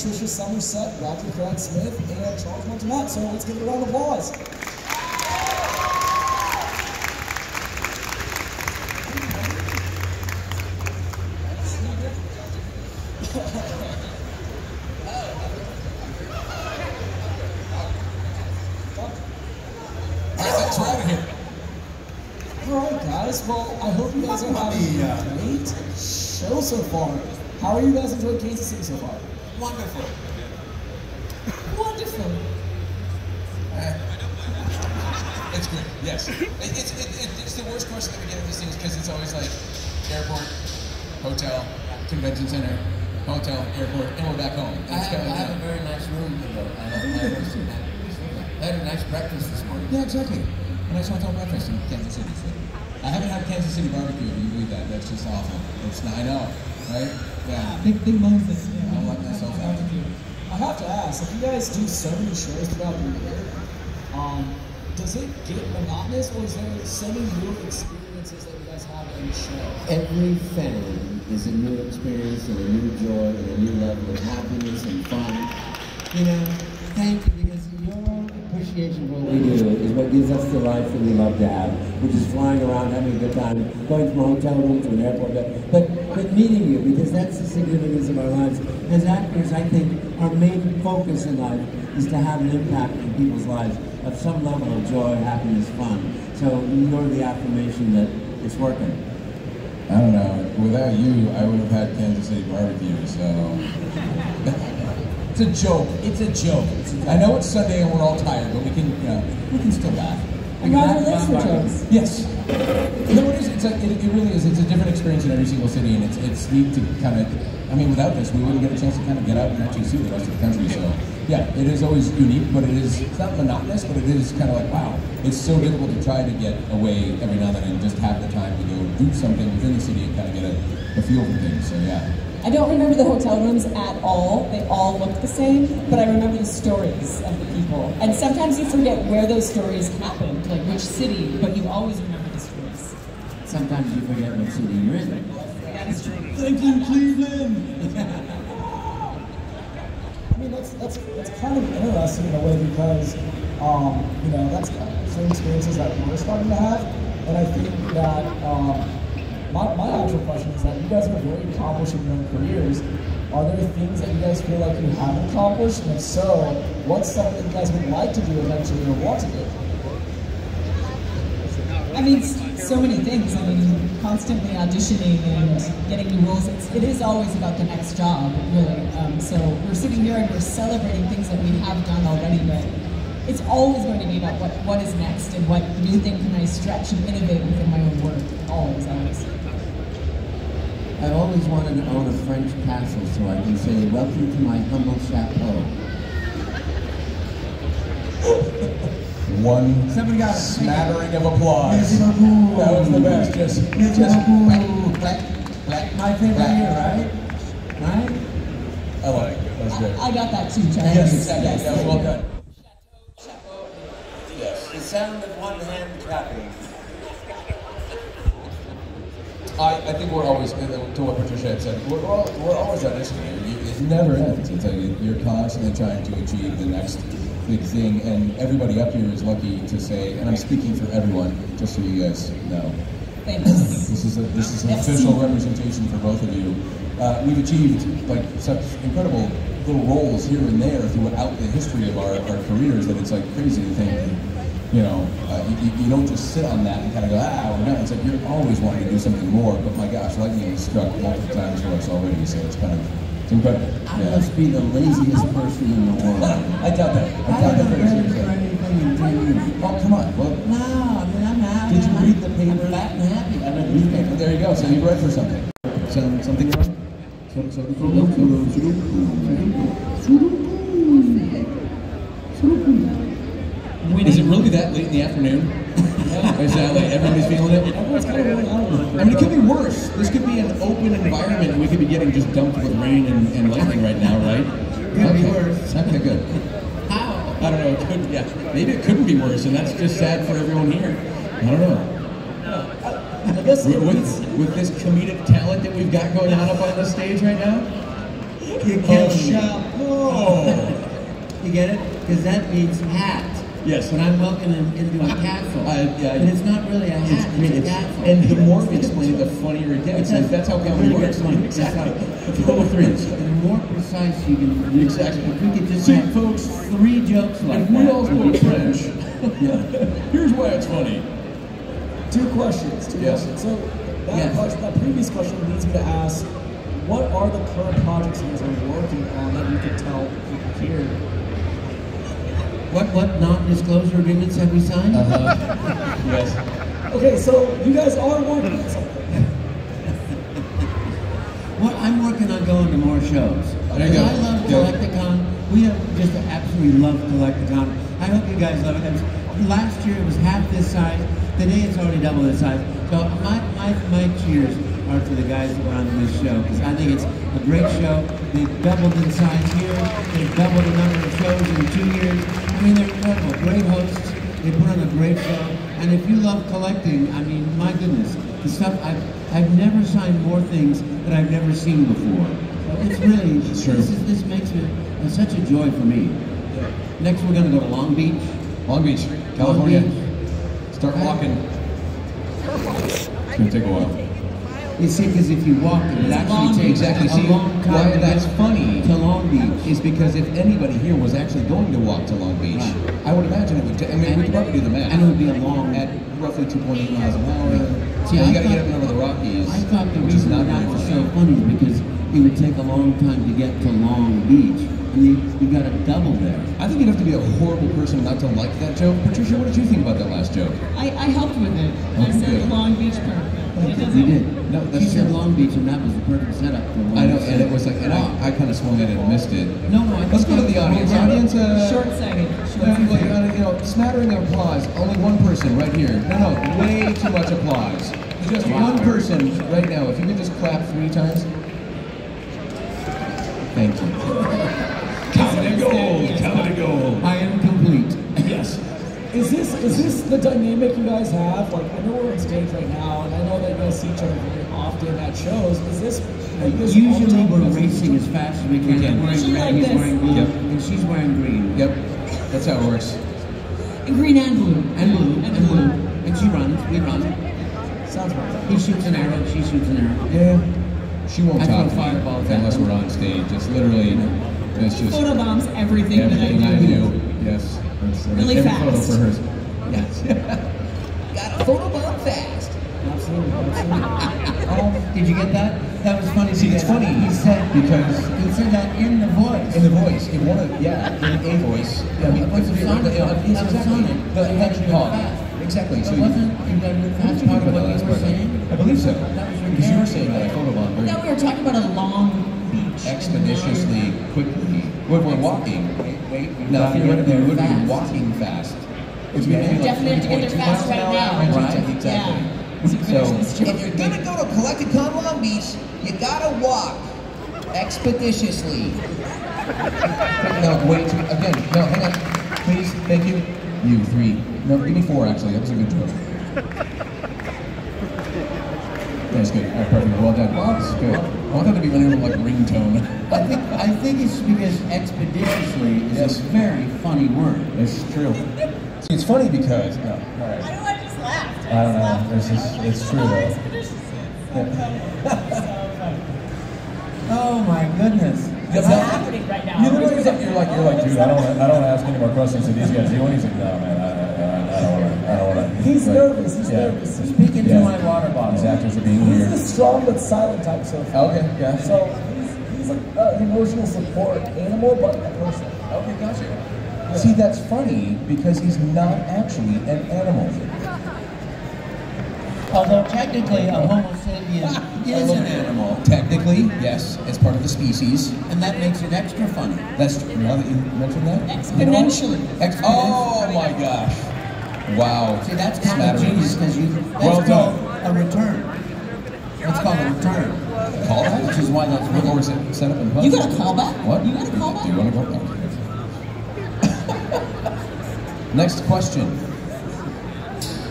Patricia Summersett, Rocky Smith, and Charles Martinet. So let's give it a round of applause. Thanks for having here. Alright guys, well I hope you guys are having a great show so far. How are you guys enjoying Kansas City so far? Wonderful. Wonderful. It's great, yes. It's the worst question that we get at these things because it's always like airport, hotel, convention center, hotel, airport, and we're back home. I have a very nice room to go. I had a nice breakfast this morning. Yeah, exactly. A nice hotel breakfast in Kansas City. So. I haven't had Kansas City barbecue. Do you believe that? That's just awful. It's not, I know, right? Yeah. Big moments. I don't like myself out. I have to ask, if you guys do so many shows throughout the year, does it get monotonous, or is there so many new experiences that you guys have in the show? Every fan is a new experience and a new joy and a new level of happiness and fun. You know, thank you, because your appreciation for what we do is what gives us the life that we love to have, which is flying around, having a good time, going from a hotel room to an airport, but meeting you, because that's the significance of our lives. As actors, I think our main focus in life is to have an impact in people's lives of some level of joy, happiness, fun. So you're the affirmation that it's working. I don't know. Without you, I would have had Kansas City barbecue, so... It's a joke. It's a joke. I know it's Sunday and we're all tired, but we can still laugh. Congratulations, jokes. Yes. No, it is. It really is. It's a different experience in every single city, and it's neat to kind of. I mean, without this, we wouldn't get a chance to kind of get out and actually see the rest of the country. So, yeah, it is always unique, but it's not monotonous, but it is kind of like, wow, it's so difficult to try to get away every now and then and just have the time to go do something within the city and kind of get a feel for things. So, yeah. I don't remember the hotel rooms at all. They all look the same, but I remember the stories of the people. And sometimes you forget where those stories happened, like which city, but you always remember the stories. Sometimes you forget what city you're in. That is true. Thank you, Cleveland! I mean, that's kind of interesting in a way because, you know, that's kind of some experiences that we're starting to have. And I think that, my actual question is that you guys are very accomplished in your own careers. Are there things that you guys feel like you haven't accomplished? And if so, what's something that you guys would like to do eventually or want to do? I mean, so many things. I mean, constantly auditioning and getting new roles. It is always about the next job, really. So we're sitting here and we're celebrating things that we have done already, but it's always going to be about what is next and what new thing can I stretch and innovate within my own work. Always. I've always wanted to own a French castle so I can say, welcome to my humble chateau. One smattering of applause. That was the best. Just my favorite year, right? Right? I like it. That was good. I got that too, Charles. Yes, exactly. Yes. That was well done. Yes. The sound of one hand clapping. I think we're always, to what Patricia had said, we're always auditioning. It never ends. It's like you're constantly trying to achieve the next big thing, and everybody up here is lucky to say, and I'm speaking for everyone, just so you guys know. Thanks. This is an official representation for both of you. We've achieved like such incredible little roles here and there throughout the history of our careers that it's like crazy to think. You know, you don't just sit on that and kind of go, we're done. It's like you're always wanting to do something more, but my gosh, lightning has struck multiple times for us already, so it's incredible. I must be the laziest person in the world. I doubt that. I haven't read for anything in 10 years. Oh, come on. Well, no, I mean, I'm happy. Did you read the paper? I'm fat and happy. I read the newspaper. There you go, so you read for something. Something wrong? Is it really that late in the afternoon? Is that like everybody's feeling it? I mean, it could be worse. This could be an open environment and we could be getting just dumped with rain and lightning right now, right? Could be worse. Okay, good. How? I don't know. It could, yeah. Maybe it couldn't be worse, and that's just sad for everyone here. I don't know. I guess with this comedic talent that we've got going on up on the stage right now? You kill me. chapeau. You get it? Because that means hat. Yes. When I'm welcoming him into a castle. But it's not really a hat, it's a castle. And the more we explain it, the funnier it gets. That's how comedy works. Exactly. Total threes. The more precise you can do. Exactly. If we could just See, have folks, 3 jokes like if we that. all spoke French, here's why it's funny. 2 questions. Yes. So that previous question leads me to ask, what are the current projects you guys are working on that you could tell people here? What non-disclosure agreements have we signed? Yes. Okay, so you guys are working on something. Well, I'm working on going to more shows. There you go. I love Collecticon. We have just absolutely love Collecticon. I hope you guys love it. Last year it was half this size. Today it's already double this size. So my cheers are for the guys that run this show, because I think it's a great show. They've doubled in size here. They've doubled the number of shows in 2 years. I mean, they're incredible. Great hosts. They put on a great show. And if you love collecting, I mean, my goodness, the stuff I've never signed more things that I've never seen before. So it's really, this makes it such a joy for me. Next, we're going to go to Long Beach. Long Beach, California. Start walking. It's going to take a while. You see, because if you walk, it would actually take exactly. a long time. Why that's funny to Long Beach is because if anybody here was actually going to walk to Long Beach, I would imagine it would. I mean, we could probably do the math. And it would be a long, at roughly 2.8 miles an hour. See, you got to get up and over the Rockies. I thought the reason that was so funny is because it would take a long time to get to Long Beach, and you got to double there. I think you'd have to be a horrible person not to like that joke. Patricia, what did you think about that last joke? I helped with it. I said Long Beach perfect. You did. No, she said Long Beach, and that was the perfect setup for one. I know, and it was like, and I kind of swung at it and missed it. No, let's go to the audience. Audience, short-sighted. You know, smattering of applause. Only one person right here. No, way too much applause. Just one person right now. If you could just clap 3 times. Thank you. Comedy gold. Comedy gold. I am complete. Yes. Is this the dynamic you guys have? Like, I know we're on stage right now, and I know that you guys see each other very often at shows. Is this like this? Usually we're racing as fast as we can. I'm wearing red, he's wearing blue, and she's wearing green. Yep. That's how it works. And green and blue. And blue. And blue. And she runs. We run. Sounds right. He shoots an arrow. She shoots an arrow. Yeah. She won't talk to fireballs me unless we're on stage. It's literally, it's just photobombs everything that I do. Yes. Really every fast. Photo for hers. Yes. Got a photobomb fast. Absolutely. Did you get that? That was funny. See, it's funny. He said that in the voice. In the voice. In one of, in a voice. Yeah, I mean, What's the sound? Exactly. So wasn't that's part of what you were saying? I believe so. That was your Because you were saying that a photobomb very thought we were talking about a long beach. expeditiously, quickly. When we're walking, Wait. now if you would be walking fast. Which would be like Definitely have to get there fast right now. Right, exactly. Yeah. So, if you're gonna go to Collecticon Long Beach, you gotta walk expeditiously. no, wait, again, no, hang on. Please, thank you. You, 3. No, give me 4 actually, that was a good joke. That's good, all right, perfect, well done. That's good. I want that to be my little like ringtone. I think it's because expeditiously is a very funny word. It's true. See, it's funny because, no, all right. I know, I just laughed. I don't know, it's true though. Oh my goodness. What's happening right now? You're like, dude, I don't want to ask any more questions to these guys. You want anything? No, man, I don't want to. He's nervous. He's nervous. Speaking to my water bottle. These actors are being He's weird. a strong but silent type surfer. Okay, yeah. So he's like an emotional support animal, but a person. Okay, gotcha. Yeah. See, that's funny because he's not actually an animal. Although technically a Homo sapien is an animal. Technically, yes, it's part of the species. And that makes it extra funny. That's true. Now that you mentioned that? Exponentially. Oh my gosh. Wow. See, that's kind of genius because Well done. A return. That's called a return. Callback? Which is why that's Or was it set up in post? You got a callback? What? You got a callback? Do you want to go? Okay. Next question.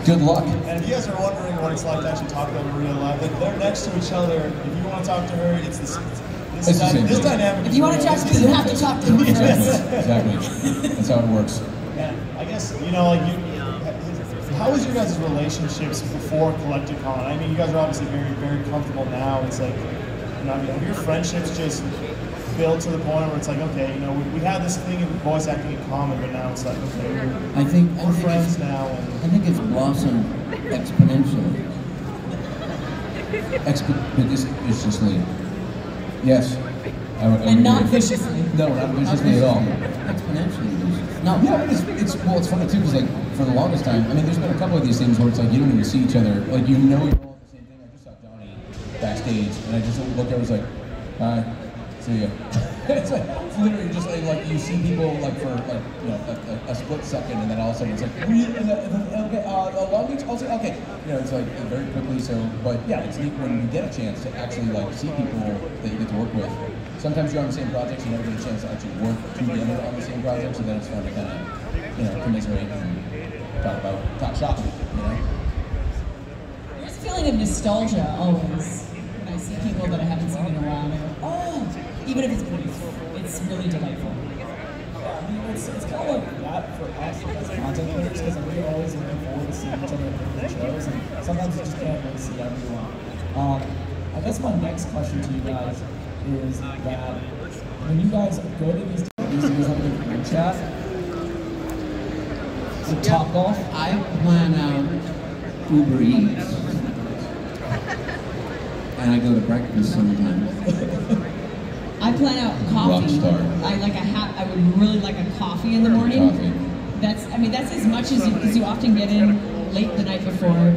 Good luck. And if you guys are wondering what it's like to actually talk to them in real life, they're next to each other. If you want to talk to her, it's It's the same this thing. dynamic. If you want to talk to me, you have to talk to me first. Exactly. That's how it works. Yeah, I guess, you know, like, how was your guys' relationships before CollectorCon? I mean, you guys are obviously very, very comfortable now. It's like, you know, I mean, have your friendships just built to the point where it's like, okay, you know, we had this thing in voice acting in common, but now it's like, okay, we're friends now. I think it's blossomed exponentially. Expeditiously. Yes. And not viciously. No, not viciously at all. Exponentially vicious. No. Yeah, but it's funny too because like for the longest time, I mean, there's been a couple of these things where it's like you don't even see each other, like you know you're all the same thing. I just saw Johnny backstage, and I just looked over, was like, hi, see ya. It's literally just like you see people like for like you know a split second, and then all of a sudden it's like okay, Long Beach, also okay, you know, it's like very quickly. So, but yeah, it's neat when you get a chance to actually like see people that you get to work with. Sometimes you're on the same projects, you never get a chance to actually work together on the same project, so then it's fun to kind of, you know, commiserate and talk shop, you know? There's a feeling of nostalgia always when I see people that I haven't seen in a while. And I go, oh, even if it's brief, it's really delightful. Yeah, I mean, it's kind of like that for us as content creators, because we're always looking forward to seeing each other at different shows, and sometimes you just can't really see everyone. I guess my next question to you guys is that when you guys go to these parties, you guys have a good group chat. So Top Golf. I plan out Uber Eats. And I go to breakfast sometimes. I plan out coffee. I would really like a coffee in the morning. Coffee. That's as much as because you often get in late the night before.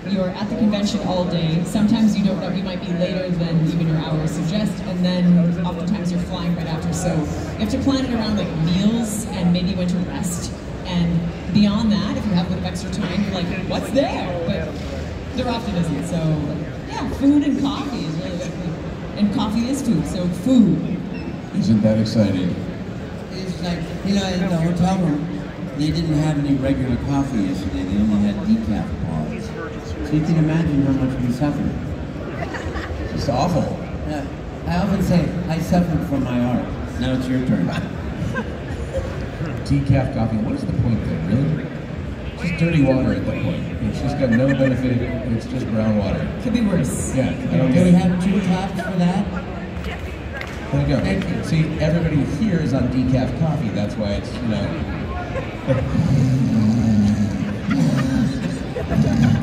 You're at the convention all day. Sometimes you don't know, you might be later than even your hours suggest, and then oftentimes you're flying right after. So you have to plan it around like meals and maybe when to rest. And beyond that, if you have a bit of extra time, you're like, what's there? But there often isn't. So yeah, food and coffee is really what and coffee is food, so food. Isn't that exciting? It's like, you know, in the hotel room, they didn't have any regular coffee yesterday. They only had decaf pods. So you can imagine how much we suffered. It's awful. I often say, I suffered from my art. Now it's your turn. Decaf coffee, what is the point there, really? It's just dirty water at that point. It's just got no benefit, it's just brown water. Could be worse. Yeah, I don't Do get we it. have 2 claps for that? There you go. See, everybody here is on decaf coffee, that's why it's, you know.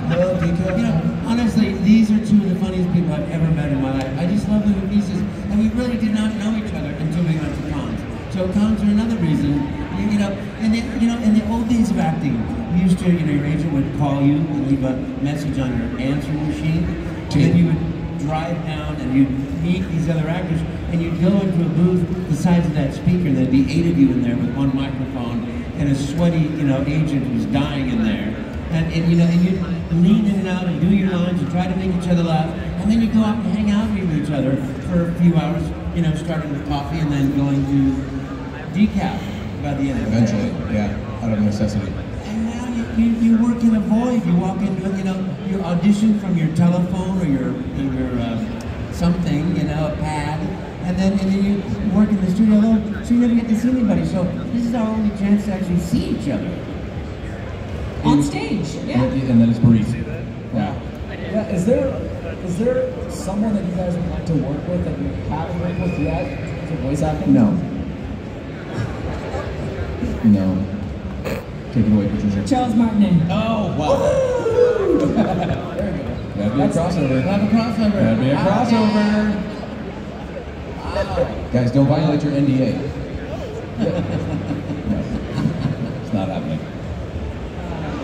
Hello, decaf. You know, honestly, these are 2 of the funniest people I've ever met in my life. I just love them to pieces, and we really did not know each other until we went to cons. So cons are another reason, you know, and then, you know, in the old days of acting, you used to, you know, your agent would call you and leave a message on your answering machine, and then you would drive down and you'd meet these other actors, and you'd go into a booth the size of that speaker, and there'd be 8 of you in there with 1 microphone, and a sweaty, you know, agent who's dying in there. And you know, and you'd lean in and out and do your lines and try to make each other laugh, and then you go out and hang out with each other for a few hours, you know, starting with coffee and then going to decaf by the end of the day. Eventually, yeah, out of necessity. And now you work in a void. You walk into, you know, you audition from your telephone or your something, you know, a pad, and then you work in the studio alone, so you never get to see anybody. So this is our only chance to actually see each other. On stage, yeah. And then it's brief. Wow. Yeah, is there someone that you guys would like to work with that you haven't worked with yet for voice acting? No. No. Take it away, Patricia. Charles Martinet. Oh, wow. That'd be a crossover. We'll have a crossover. That'd be a crossover. Wow. Guys, don't violate your NDA. No. It's not happening.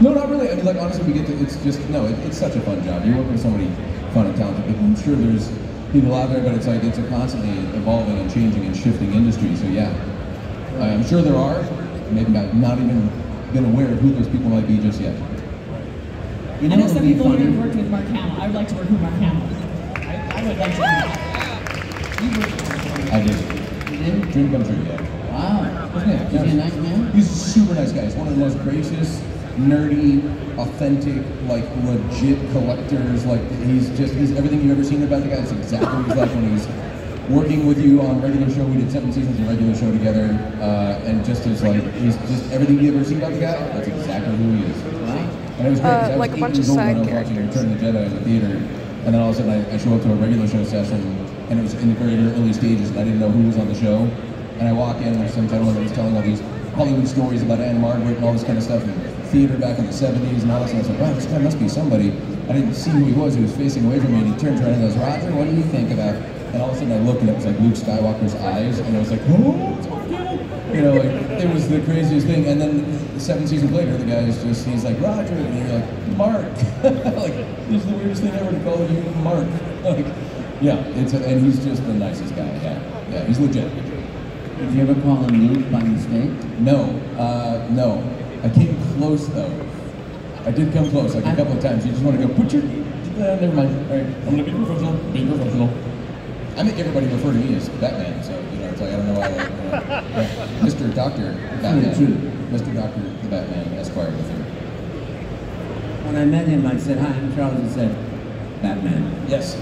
No, not really. I mean, like, honestly, it's such a fun job. You're working with somebody fun and talented. But I'm sure there's people out there, but it's like, it's a constantly evolving and changing and shifting industry. So yeah, I'm sure there are. Maybe I've not even been aware of who those people might be just yet. You know I know what some would be people here funny? have worked with Mark Hamill. I would like to work with Mark Hamill. I would like to do that. You worked with him. I did. You did? Dream come true, yeah. Wow. Wasn't it? Is he a nice man? He's a super nice guy. He's one of the most gracious, nerdy, authentic, like legit collectors. Like he's everything you've ever seen about the guy. That's exactly what he's like when he's working with you on regular show. We did 7 seasons of regular show together, and just as like he's just everything you ever see about the guy. That's exactly who he is. And it was great. 'Cause I was like a 8 bunch years of old when I side was watching characters. Return of the Jedi in the theater, and then all of a sudden I show up to a regular show session, and it was in the very early stages, and I didn't know who was on the show. And I walk in, and there's some gentleman that was telling all these Hollywood stories about Anne Margaret and all this kind of stuff, and theater back in the 70s and all this, and I was like, wow, this guy must be somebody. I didn't see who he was facing away from me, and he turns around and goes, Roger, what do you think about? And all of a sudden I looked, and it was like Luke Skywalker's eyes, and I was like, oh, it's my dad. You know, like, it was the craziest thing. And then 7 seasons later, the guy is just, he's like, Roger, and you're like, Mark. Like, this is the weirdest thing ever to call you Mark. Like, yeah, and he's just the nicest guy, yeah, he's legit. Did you ever call him Luke by mistake? No. I came close though. I did come close, like a couple of times. You just want to go, put your, never mind. All right, I'm gonna be professional. I make everybody refer to me as Batman, so you know, it's like I don't know why. Mr. Doctor Batman, Mr. Doctor the Batman Esquire with him. When I met him, I said, hi, I'm Charles. He said, Batman. Yes,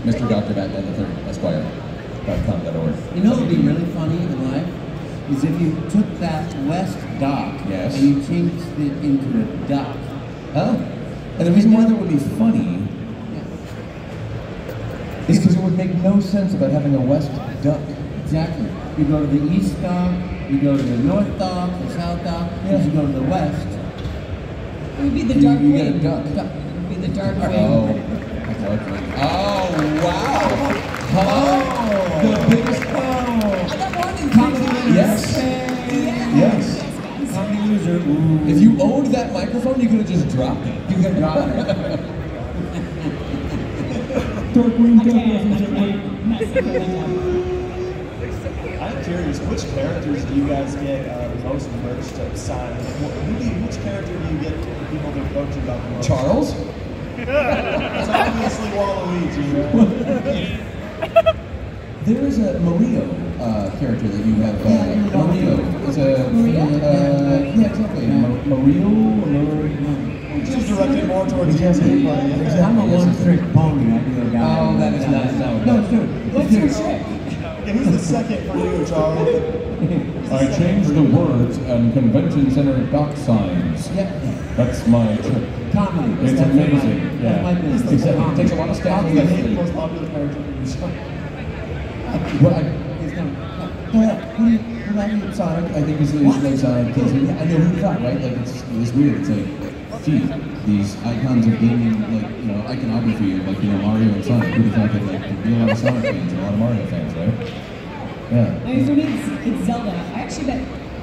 Mr. Dr. Batman the Third Esquire.com.org. You know what would be really funny in life? Is if you took that West Dock Yes. and you changed it into a duck. Huh? And the reason why that would be funny is because it would make no sense about having a West Duck. Exactly. You go to the East Dock, you go to the North Dock, the South Dock, and you go to the West. It would be the dark You wing. get a duck. It would be the dark wing. Oh, wow. Oh, the biggest I got one in Yes. Yes. Comedy loser. Ooh. If you owned that microphone, you could have just dropped it. You could drop it. I can't mess it up. I'm curious, which characters do you guys get the most merch to sign? Which character do you get people to approach you about the most? Charles? It's obviously Waluigi, right? There is a Mario character that you have. Mario. It's a Maria? yeah, exactly. Mario. Which is directed more towards Jesse, but I'm a one-trick pony. I do a guy. Oh, that is not so. No, it's true. What's your trick? yeah, who's the second for you, Charles? I changed the words and convention center dock signs. Yeah. That's my trick. Comedy. It's That's amazing. That's my business. Except it takes a lot of steps. Probably the most popular character in the show. Well, It's coming. who about you? Sonic, I think is like Sonic. I know who you thought, right? Like it's weird. It's like, gee, these icons of gaming, like iconography, like Mario and Sonic. Who do you think that like there'd be a lot of Sonic fans and a lot of Mario fans, right? Yeah. I mean, for me, it's Zelda. I actually met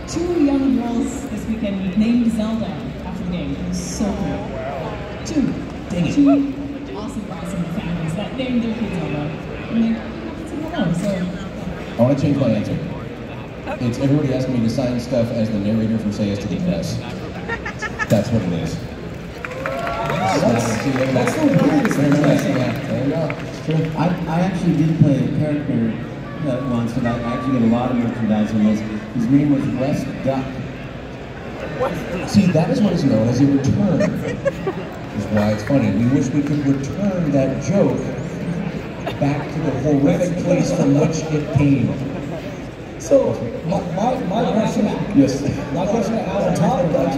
2 young girls this weekend named Zelda after the game. It was so cool. 2. Dang it. 2 awesome families that named their kids Zelda. And they said hello, so... I want to change my answer. It's everybody asking me to sign stuff as the narrator from Say Yes to the Dress. That's what it is. That's so weird. There you go. It's true. I actually did play a character once, and I actually get a lot of merchandise on this. His name was West Duck. See, that is what is known as a return. Is why it's funny. We wish we could return that joke back to the horrific place from which it came. So, my question, Yes. my question on top of that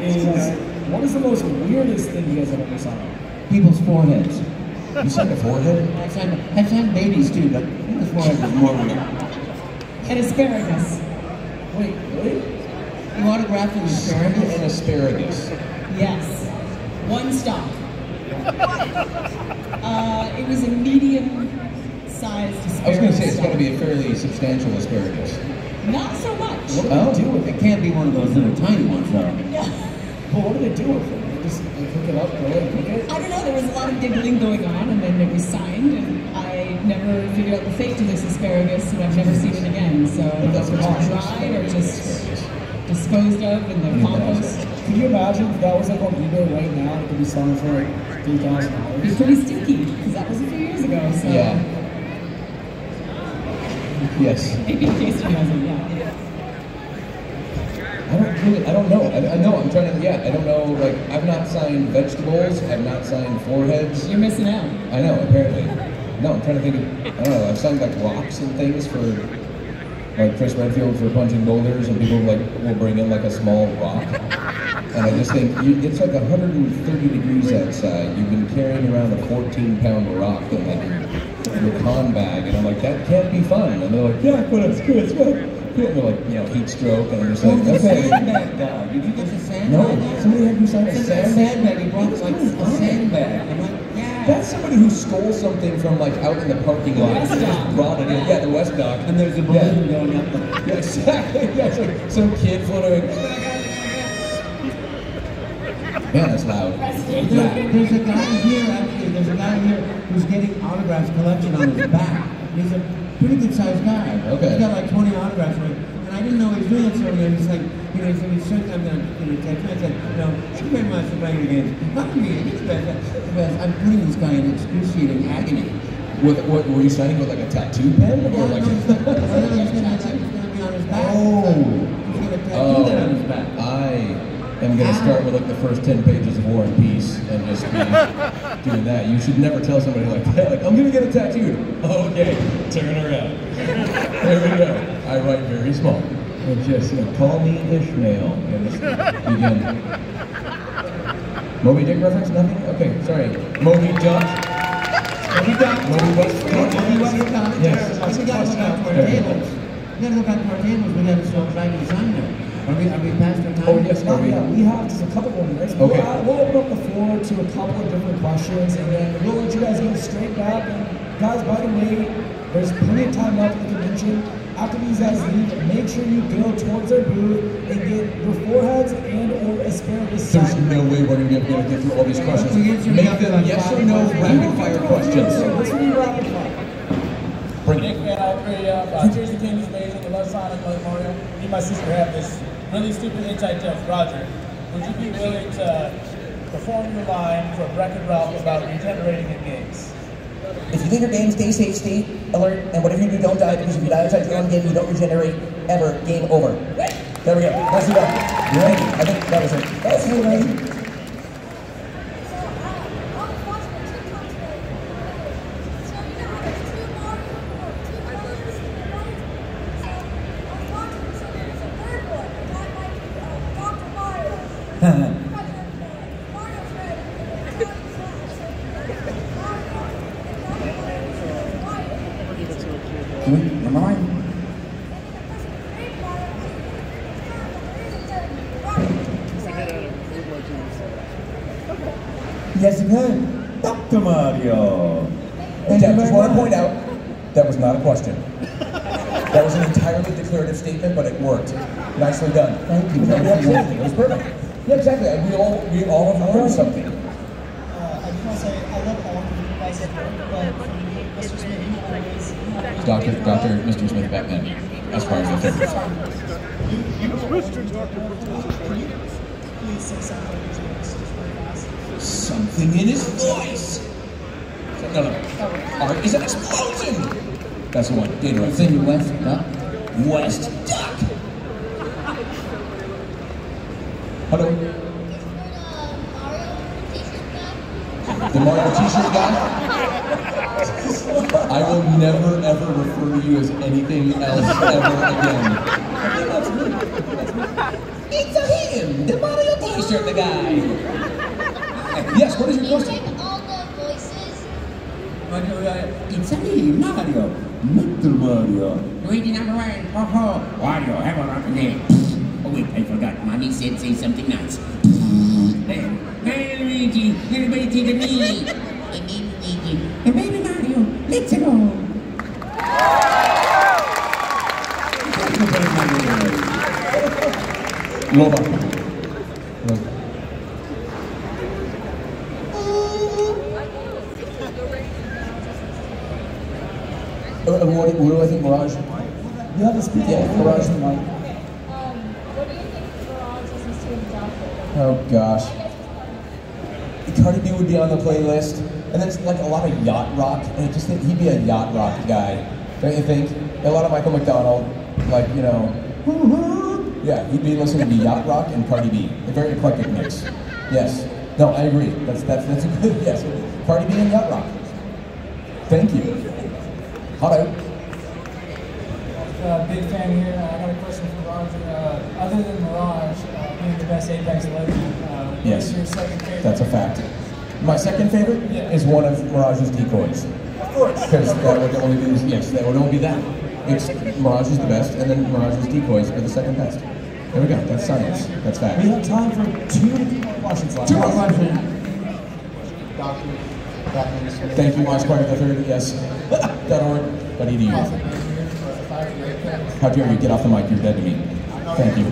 is, what is the most weirdest thing you guys have ever signed? People's foreheads. You signed a forehead? I've signed babies too, but people's foreheads is more weird. And asparagus. Wait, really? You autographed an asparagus? An asparagus. Yes. 1 stop. It was a medium-sized asparagus. I was going to say it's got to be a fairly substantial asparagus. Not so much. What do they do with It can't be one of those little tiny ones, though. Yeah. Well, what do they do with it? They just cook it up, grill it, cook it? I don't know, there was a lot of giggling going on, and then it was signed, and I never figured out the fate to this asparagus, and I've never seen it again. So I don't know if it's dried or just disposed of in the compost. Can you imagine if that was like on eBay right now, it could be selling for like $3,000? It's pretty stinky, because that was a few years ago, so Yeah. Yes. maybe in case you hasn't, yeah. I don't know. I know, I'm trying to, I don't know, like, I've not signed vegetables, I've not signed foreheads. You're missing out. I know, apparently. No, I'm trying to think of, I don't know, I've signed like rocks and things for, like Chris Redfield for punching boulders, and people like will bring in like a small rock. And I just think, it's like 130 degrees outside. You've been carrying around a 14-pound rock in like your con bag, and I'm like, that can't be fun. And they're like, yeah, but it's good, it's good. And they're like, you know, heat stroke, and I'm just like, okay. Sandbag dog. Did you get the sandbag? No, somebody had you sign a sandbag? Sandbag. He brought like a sandbag. I'm like, yeah. That's somebody who stole something from like out in the parking lot and just brought it in. Yeah, the West Dock. And there's a balloon going up there. Yeah, exactly. Yeah, it's like some kid floating. Man, that's loud. There's a guy here, actually, there's a guy here who's getting autographs collection on his back. He's a pretty good sized guy. Okay. He's got like 20 autographs for it. And I didn't know he was doing it, so he's like, you know, he's so I'm going to text me. I said, no, thank you very much for playing the games. Not me, it's best. I'm putting this guy in excruciating agony. What were you signing with like a tattoo pen? Or like he's going to be on his back. Oh. He's going to tattoo that on his back. I'm going to start with like the first 10 pages of War and Peace and just be doing that. You should never tell somebody like that, like, I'm going to get it tattooed. Okay, turn around. There we go. I write very small. And just, you know, call me Ishmael. And just begin. Moby Dick reference? Nothing? Okay, sorry. Moby Duck. Moby Duck. Moby Duck. Yes. We got to go back to our tables. We got to go back to our tables. We got to show back and sign there. Are we past our time? Oh, yes, are we? Yeah, we have just a couple more minutes. Okay. We'll open up the floor to a couple of different questions, and then we'll let you guys get straight back. And guys, by the way, there's plenty of time left at the convention. After these guys leave, make sure you go towards their booth and get your foreheads and or asparagus. There's no way we're going to be able to get through all these questions. Make them yes or no rapid fire questions. This will be rapid fire. Bring Nick and all three Tears of the Kingdom is amazing. I love Sonic, love Mario. Me and my sister have this really stupid inside joke. Roger, would you be willing to perform your line for Wreck-It Ralph about regenerating in games? If you think your game stays safe, state alert, and whatever you do, don't die, because if you die inside your own game, you don't regenerate ever. Game over. There we go. Let's do that. You ready? I think that was it. That's me, ready. Am I right? Yes, you can. Dr. Mario. And I just want to point out, that was not a question. That was an entirely declarative statement, but it worked. Nicely done. Thank you. It was perfect. Yeah, exactly. We all have learned something. I just want to say, I love all of you guys at work, but for me, Mr. Smith, you always... Mr. Smith Batman, as far as the third. Please say something in his voice, just really fast. Something in his voice! No. Art is an explosion! That's the one. Gatorade. It's in West Duck. West Duck! Hello? The Mario t-shirt guy? I will never ever refer to you as anything else ever again. It's him, the Mario t-shirt, the guy. Yes, what is your question? All the voices. It's me, Mario. Mr. Mario. Luigi number one. Mario, have a rocket name. Oh wait, I forgot. Mommy said say something nice. Hey Luigi, everybody take a knee. Hey baby Luigi. Hey baby Mario, let's go. Loba. What do I think, Mirage? You have to speak. Yeah, Mirage and Mike. What do you think Mirage is a student outfit? Oh gosh. Cardi B would be on the playlist, and then it's like a lot of yacht rock, and I just think he'd be a yacht rock guy, don't you think? A lot of Michael McDonald, like, you know, yeah, he'd be listening to yacht rock and Cardi B, a very eclectic mix. Yes, no, I agree. That's a good yes. Cardi B and yacht rock. Thank you. Hot out. Big fan here. I got a question for Roger. Other than Mirage being the best Apex legend, what Yes. is your second favorite? That's a fact. My second favorite is one of Mirage's decoys. Of course. Because that would only be, yes, that would only be that. It's Mirage is the best, and then Mirage's decoys are the second best. There we go. That's science. That's fact. We have time for two more questions left. Two more questions. Thank you, Launch Party the Third. Yes. .org.edu. How dare you get off the mic? You're dead to me. Thank you.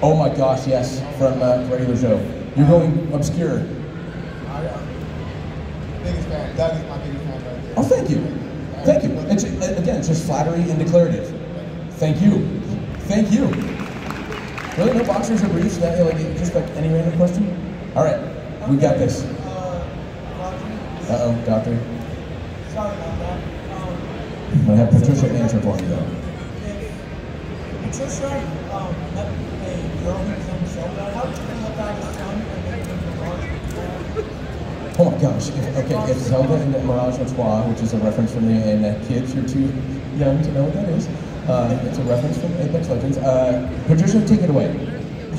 Oh my gosh, yes, from regular show. You're going obscure. Biggest fan. Doug is my biggest fan right there. Oh, thank you. Thank you. It's, again, it's just flattery and declarative. Thank you. Thank you. Really, no boxers or briefs? That, like, just like any random question? All right, we got this. Uh-oh, doctor. Sorry about that. I'm gonna have Patricia answer for me, though. Patricia met a girl who was on the show. How did you feel about his son and making Mirage? Oh my gosh. If Zelda and Mirage are Trois, which is a reference from the kids, you're too young to know what that is. It's a reference from Apex Legends. Patricia, take it away.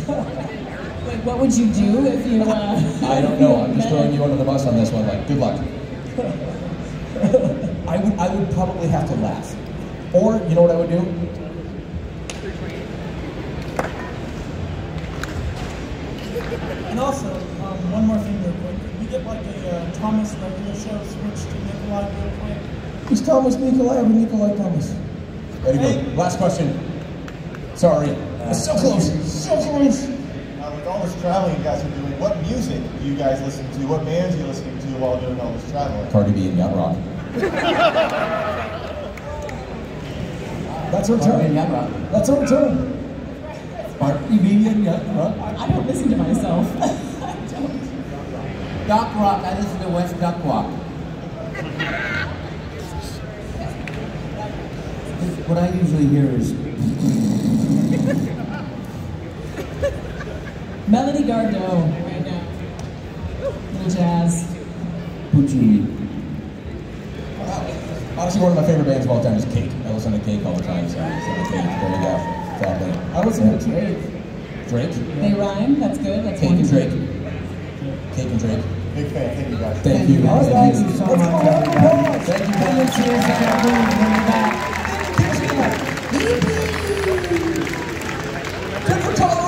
Like, what would you do if you, I don't know. I'm just throwing you under the bus on this one. Like, good luck. I would probably have to laugh. Or, you know what I would do? And also, one more thing real quick. Could we get like a Thomas regular show switch to Nikolai real quick? Who's Thomas Nikolai or Nikolai Thomas? Ready, go. Last question. Sorry. So close. So close. With all this traveling you guys are doing, what music do you guys listen to? What bands are you listening to while doing all this traveling? Cardi B and Yacht Rock. That's our turn. That's our turn. Cardi B and Yacht Rock. I don't listen to myself. I don't. Duck Rock. I listen to West Duck Walk. What I usually hear is Melody Gardot right now. Little jazz. Puccini. Honestly, one of my favorite bands of all time is Cake. I listen to Cake all the time, so Cake. There we go. Exactly. I listen to Drake. Drake? They rhyme, that's good. That's Cake one. and Drake. Cake and Drake. Big fan. Thank you guys. Thank you. All right, Thank guys. you so Let's much. go on the pause. Thank you. Cheers, everyone. Bring it back. Good for Colorado.